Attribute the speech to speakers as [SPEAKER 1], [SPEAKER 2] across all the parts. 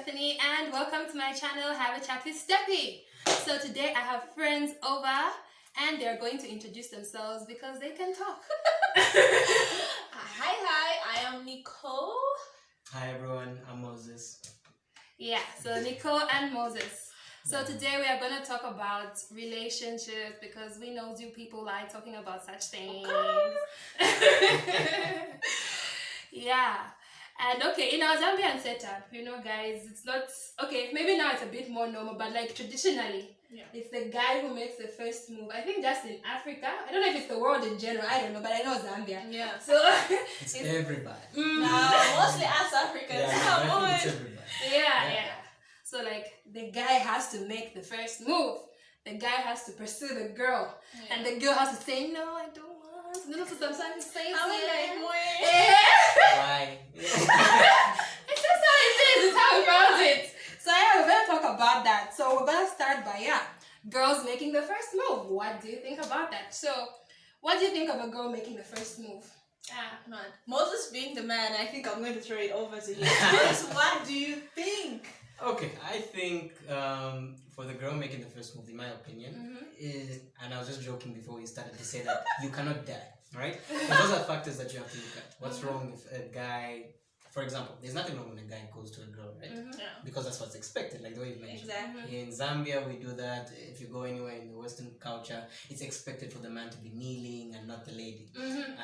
[SPEAKER 1] Stephanie, and welcome to my channel, Have a Chat with Steffi. So today I have friends over, and they're going to introduce themselves because they can talk.
[SPEAKER 2] Hi, I am Nicole.
[SPEAKER 3] Hi everyone, I'm Moses.
[SPEAKER 1] Yeah, so Nicole and Moses. So today we are going to talk about relationships because we know you people like talking about such things. Yeah. And okay, in our Zambian setup, you know, guys, it's not okay. Maybe now it's a bit more normal, but like traditionally, it's the guy who makes the first move. I think just in Africa, I don't know if it's the world in general. I don't know, but I know Zambia.
[SPEAKER 2] Yeah.
[SPEAKER 1] So
[SPEAKER 3] it's everybody.
[SPEAKER 2] No, mostly us Africans. Come on.
[SPEAKER 3] It's everybody.
[SPEAKER 1] Yeah. So like the guy has to make the first move. The guy has to pursue the girl, and the girl has to say no, I don't want. No, so sometimes he says
[SPEAKER 3] Why?
[SPEAKER 1] It's just how it is. It's how we found it. So yeah, we're gonna talk about that. So we're gonna start by girls making the first move. What do you think about that? So, what do you think of a girl making the first move?
[SPEAKER 2] Man. Moses being the man, I think I'm going to throw it over to you. Moses, what do you think?
[SPEAKER 3] Okay, I think for the girl making the first move, in my opinion, is, and I was just joking before we started to say that you cannot die, right? Those are factors that you have to look at. What's wrong if a guy, for example, there's nothing wrong when a guy goes to a girl, right?
[SPEAKER 2] Yeah.
[SPEAKER 3] Because that's what's expected, like the way you mentioned.
[SPEAKER 2] Exactly.
[SPEAKER 3] In Zambia, we do that. If you go anywhere in the Western culture, it's expected for the man to be kneeling and not the lady.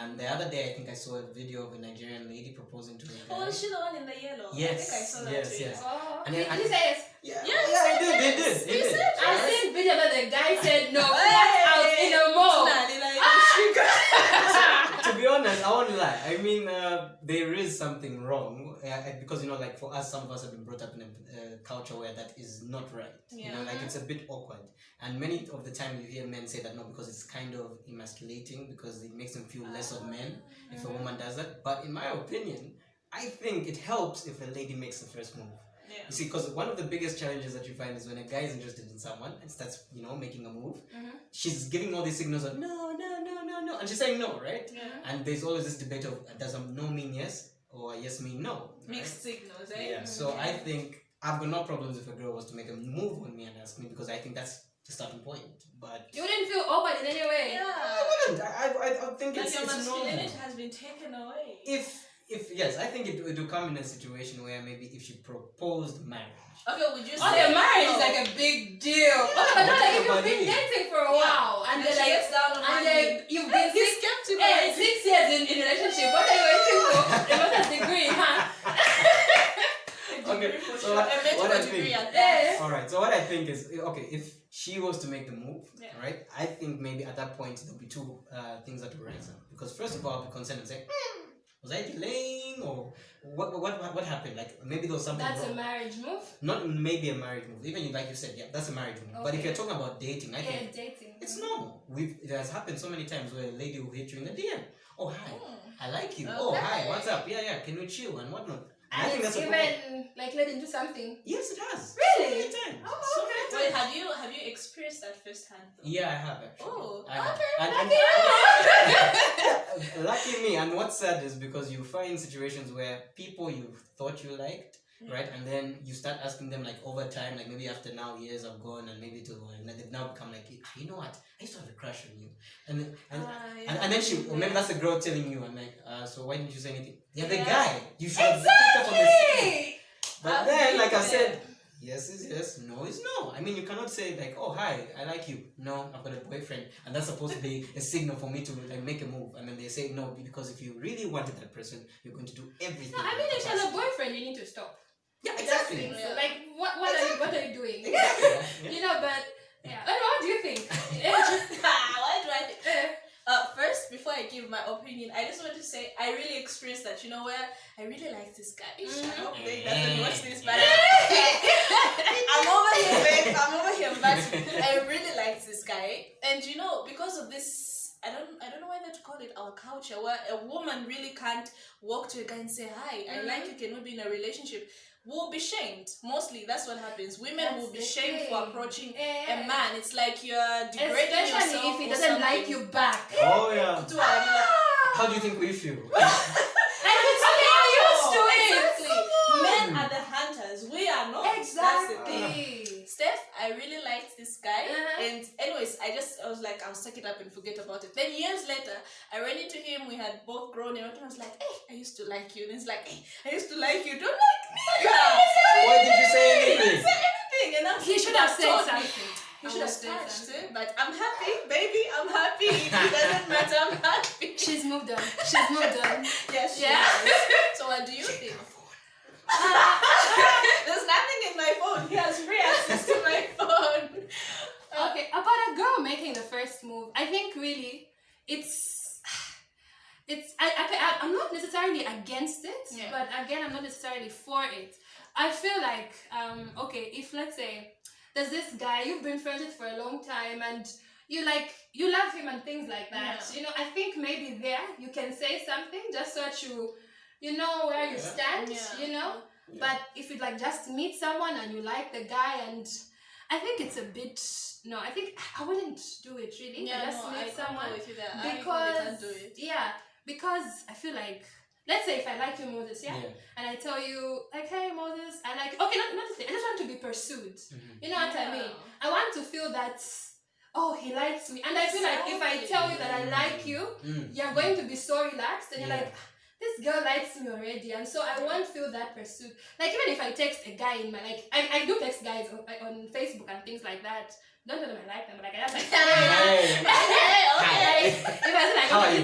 [SPEAKER 3] And the other day, I think I saw a video of a Nigerian lady proposing to a guy.
[SPEAKER 2] Oh, is she the one in the yellow?
[SPEAKER 3] Yes.
[SPEAKER 2] I think I saw that
[SPEAKER 3] Yes.
[SPEAKER 2] too.
[SPEAKER 3] Yes.
[SPEAKER 1] Oh,
[SPEAKER 3] And
[SPEAKER 1] did
[SPEAKER 3] then-
[SPEAKER 1] you say yes?
[SPEAKER 3] Yeah,
[SPEAKER 2] Yes,
[SPEAKER 3] they did.
[SPEAKER 2] You said
[SPEAKER 1] I've
[SPEAKER 3] Right?
[SPEAKER 1] seen video that the guy said no, flat out in a mall.
[SPEAKER 3] To be honest, I won't lie. I mean, there is something wrong because like for us, some of us have been brought up in a culture where that is not right. You know, like it's a bit awkward. And many of the time, you hear men say that no, because it's kind of emasculating because it makes them feel less of men if a woman does that. But in my opinion, I think it helps if a lady makes the first move. You see, because one of the biggest challenges that you find is when a guy is interested in someone and starts, making a move, she's giving all these signals of no, and she's saying no, right? And there's always this debate of does a no mean yes or a yes mean no? Right?
[SPEAKER 2] Mixed signals, eh?
[SPEAKER 3] Yeah. So I think I've got no problems if a girl was to make a move on me and ask me because I think that's the starting point. But
[SPEAKER 1] You wouldn't feel awkward in any way.
[SPEAKER 2] Yeah.
[SPEAKER 3] I wouldn't. I think
[SPEAKER 2] Like
[SPEAKER 3] it's
[SPEAKER 2] your
[SPEAKER 3] normal.
[SPEAKER 2] masculinity has been taken away.
[SPEAKER 3] If yes, I think it will come in a situation where maybe if she proposed marriage.
[SPEAKER 2] Okay, would you
[SPEAKER 1] Oh,
[SPEAKER 2] say
[SPEAKER 1] the marriage is
[SPEAKER 2] no?
[SPEAKER 1] like a big deal. Okay, but not like if you've been dating for a while and
[SPEAKER 2] then
[SPEAKER 1] then
[SPEAKER 2] she
[SPEAKER 1] like
[SPEAKER 2] gets down on one knee.
[SPEAKER 1] you've been
[SPEAKER 2] He's skeptical.
[SPEAKER 1] 6 years in relationship. What are you waiting for? A master's degree, huh?
[SPEAKER 3] Okay,
[SPEAKER 2] For
[SPEAKER 3] so
[SPEAKER 2] sure.
[SPEAKER 3] what
[SPEAKER 2] A medical
[SPEAKER 3] I
[SPEAKER 2] degree
[SPEAKER 3] think.
[SPEAKER 2] at that.
[SPEAKER 3] All right. So what I think is okay if she was to make the move,
[SPEAKER 2] Yeah.
[SPEAKER 3] right? I think maybe at that point there'll be two things that will rise up because first of all, I'll be concerned and say, was I delaying or what happened? Like maybe there was something
[SPEAKER 1] That's
[SPEAKER 3] wrong.
[SPEAKER 1] a marriage move.
[SPEAKER 3] Not maybe a marriage move. Even like you said, yeah, that's a marriage move. But if
[SPEAKER 1] Okay.
[SPEAKER 3] you're talking about dating, I think
[SPEAKER 1] Dating.
[SPEAKER 3] it's normal. It has happened so many times where a lady will hit you in the DM. Oh hi, I like you. Oh hi, what's up? Yeah, can we chill and whatnot? And I think that's a problem.
[SPEAKER 1] even like let him do something.
[SPEAKER 3] Yes, it has.
[SPEAKER 1] Really?
[SPEAKER 3] So many times.
[SPEAKER 1] Oh,
[SPEAKER 3] So
[SPEAKER 1] okay.
[SPEAKER 3] many
[SPEAKER 2] Wait,
[SPEAKER 3] times.
[SPEAKER 2] have you experienced that firsthand though?
[SPEAKER 3] Yeah, I have actually.
[SPEAKER 2] Oh,
[SPEAKER 3] I have.
[SPEAKER 2] okay.
[SPEAKER 3] And lucky me. And what's sad is because you find situations where people you thought you liked, right, and then you start asking them like over time, like maybe after now years have gone, and maybe and they've now become like, you know what? I used to have a crush on you, and then she, or maybe that's the girl telling you, I'm like, so why didn't you say anything? You're the guy. You should have picked up on the signal. But then, like I said, yes is yes, no is no. I mean, you cannot say like, oh hi, I like you. No, I've got a boyfriend, and that's supposed to be a signal for me to like make a move. And then they say no because if you really wanted that person, you're going to do everything.
[SPEAKER 1] No, I mean if she has a boyfriend, you need to stop.
[SPEAKER 3] Yeah, exactly.
[SPEAKER 1] So, like what are you doing?
[SPEAKER 3] Exactly. Yeah.
[SPEAKER 1] You know, but yeah. I don't know, what do you think?
[SPEAKER 2] Why do I think? First, before I give my opinion, I just want to say I really experienced that. You know where I really like this guy. I hope they doesn't watch this, but I'm over here, babe. I'm over here, but I really like this guy, and because of this, I don't know whether to call it our culture, where a woman really can't walk to a guy and say, "Hi, I like you. Can we be in a relationship?" Will be shamed. Mostly, that's what happens. Women will be shamed for approaching a man. It's like you're degrading yourself.
[SPEAKER 1] Especially if he doesn't like you back.
[SPEAKER 3] Oh yeah.
[SPEAKER 2] Ah!
[SPEAKER 3] How do you think we feel?
[SPEAKER 1] And it's so used to it.
[SPEAKER 2] Exactly. Men are the hunters. We are the thing. Steph, I really liked this guy. And anyways, I was like, I'll suck it up and forget about it. Then years later, I ran into him. We had both grown and I was like, hey, I used to like you. And he's like, hey, I used to like you. Don't like me.
[SPEAKER 3] Why did you say anything?
[SPEAKER 2] He didn't say anything. And
[SPEAKER 1] he should have said something.
[SPEAKER 2] He should have said something. But I'm happy, baby. I'm happy. It doesn't matter. I'm happy.
[SPEAKER 1] She's moved on. She's moved on.
[SPEAKER 2] Yes, she is. So what do you think? There's nothing in my phone. He has free access to my phone.
[SPEAKER 1] Okay, about a girl making the first move, I think really I'm not necessarily against it, but again, I'm not necessarily for it. I feel like, okay, if let's say there's this guy you've been friends with for a long time and you love him and things like that, I think maybe there you can say something just so that you know where you stand, but if you just meet someone and you like the guy, and I think it's a bit, no, I think I wouldn't do it really. Meet someone
[SPEAKER 2] with you there.
[SPEAKER 1] because
[SPEAKER 2] I can't do it.
[SPEAKER 1] Because I feel like, let's say if I like you, Moses, and I tell you like, hey Moses, I like, okay, not to say, I just want to be pursued. You know what I mean? I want to feel that, oh, he likes me, and I feel like if I tell you that I like you, you're going to be so relaxed, and you're like, this girl likes me already, and so I won't feel that pursuit. Like even if I text a guy in my I do text guys on Facebook and things like that. Don't tell them I like them, but I just like, okay. If I say like, okay,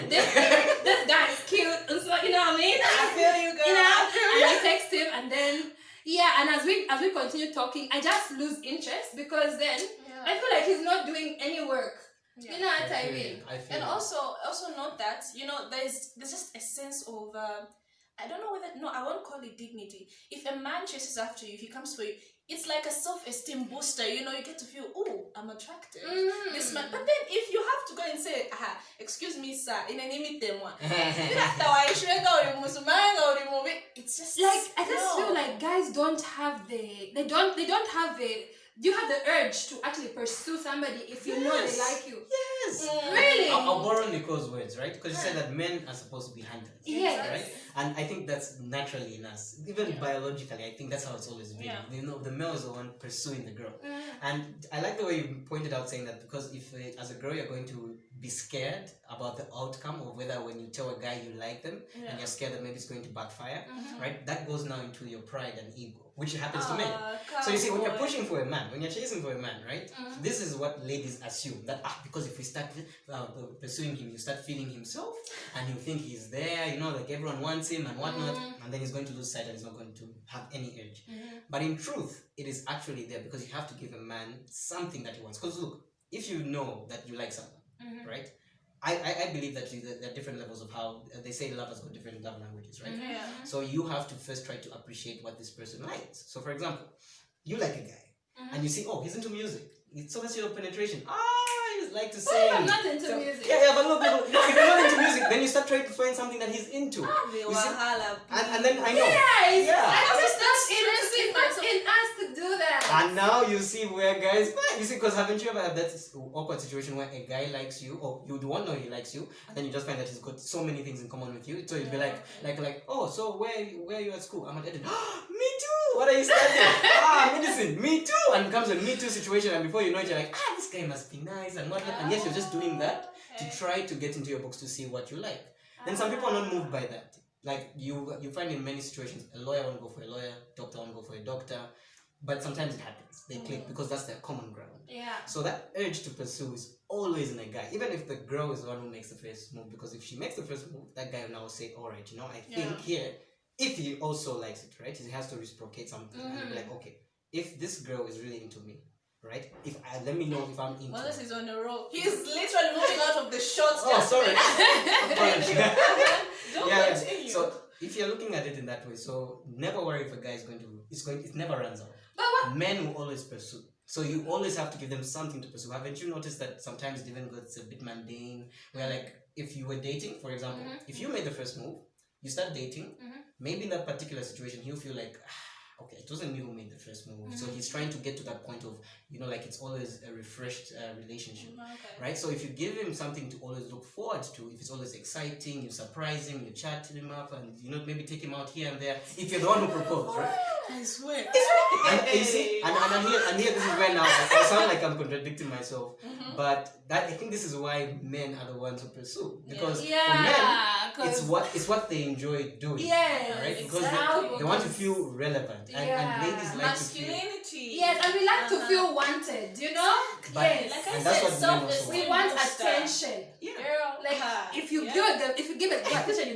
[SPEAKER 1] this guy is cute, and so you know what I mean.
[SPEAKER 2] I feel you, girl.
[SPEAKER 1] And I text him, and then and as we continue talking, I just lose interest because then I feel like he's not doing any work. You know what I mean?
[SPEAKER 2] And also note that, there's just a sense of, I don't know whether, no, I won't call it dignity. If a man chases after you, he comes for you, it's like a self-esteem booster, you get to feel, oh, I'm attractive. This man, but then if you have to go and say, excuse me, sir, in an image them one, it's just
[SPEAKER 1] like, I just feel like guys don't have you have the urge to actually pursue somebody if you know they like you.
[SPEAKER 3] Yes.
[SPEAKER 1] Really?
[SPEAKER 3] I'll borrow Nicole's words, right? Because you said that men are supposed to be hunters.
[SPEAKER 1] Yes.
[SPEAKER 3] Right? And I think that's naturally in us. Even biologically, I think that's how it's always been. The male is the one pursuing the girl. And I like the way you pointed out saying that, because if as a girl you're going to be scared about the outcome of whether when you tell a guy you like them and you're scared that maybe it's going to backfire, right? That goes now into your pride and ego, which happens to men. So you see, when you're pushing for a man, when you're chasing for a man, right? This is what ladies assume, that because if we start pursuing him, you start feeling himself and you think he's there, like everyone wants him and whatnot, and then he's going to lose sight and he's not going to have any urge. But in truth, it is actually there because you have to give a man something that he wants. Because look, if you know that you like someone, right? I believe that there are different levels of how they say love has got different love languages, right? So you have to first try to appreciate what this person likes. So for example, you like a guy and you see, oh, he's into music. So that's your penetration. I like to sing.
[SPEAKER 1] I'm not into music.
[SPEAKER 3] Yeah, but look, if you're not into music, then you start trying to find something that he's into. You see? And then I know.
[SPEAKER 1] It's not in us to do that.
[SPEAKER 3] And now you see where guys, you see, because haven't you ever had that awkward situation where a guy likes you, or you don't know he likes you, and then you just find that he's got so many things in common with you. So you'd be like, oh, so where are you at school? I'm at Eden. Me too. What are you studying? Medicine. Me too. And it becomes a me too situation, and before you know it, you're like, this guy must be nice and whatnot. And yes, you're just doing that to try to get into your books to see what you like. Then some people are not moved by that. Like you find in many situations, a lawyer won't go for a lawyer, doctor won't go for a doctor, but sometimes it happens. They click because that's their common ground. So that urge to pursue is always in a guy, even if the girl is the one who makes the first move. Because if she makes the first move, that guy will now say, all right, I think here, if he also likes it, right, he has to reciprocate something and be like, okay, if this girl is really into me, right? Let me know if I'm into.
[SPEAKER 2] Moses is on a roll. He's literally moving out of the shots.
[SPEAKER 3] Oh, sorry.
[SPEAKER 2] Continue.
[SPEAKER 3] So if you're looking at it in that way, so never worry if a guy is going to. It never runs out.
[SPEAKER 1] But what?
[SPEAKER 3] Men will always pursue. So you always have to give them something to pursue. Haven't you noticed that sometimes it even gets a bit mundane? Where like if you were dating, for example, if you made the first move, you start dating. Maybe in that particular situation, he'll feel like, okay, it wasn't me who made the first move. So he's trying to get to that point of, like it's always a refreshed relationship, right? So if you give him something to always look forward to, if it's always exciting, you surprise him, you chat him up, and maybe take him out here and there. If you're the one who proposed, right?
[SPEAKER 2] I swear.
[SPEAKER 3] And you see, and here, this is where now I sound like I'm contradicting myself, but I think this is why men are the ones who pursue, because for men, it's what they enjoy doing, right? Because they want to feel relevant, and ladies like to feel
[SPEAKER 2] masculinity.
[SPEAKER 1] Yes, and we like to feel wanted,
[SPEAKER 3] But,
[SPEAKER 1] yes,
[SPEAKER 2] like I
[SPEAKER 3] and that's
[SPEAKER 2] said,
[SPEAKER 3] what men also
[SPEAKER 2] self-esteem.
[SPEAKER 1] we want attention.
[SPEAKER 3] Yeah.
[SPEAKER 2] Girl,
[SPEAKER 1] Like if you give it attention,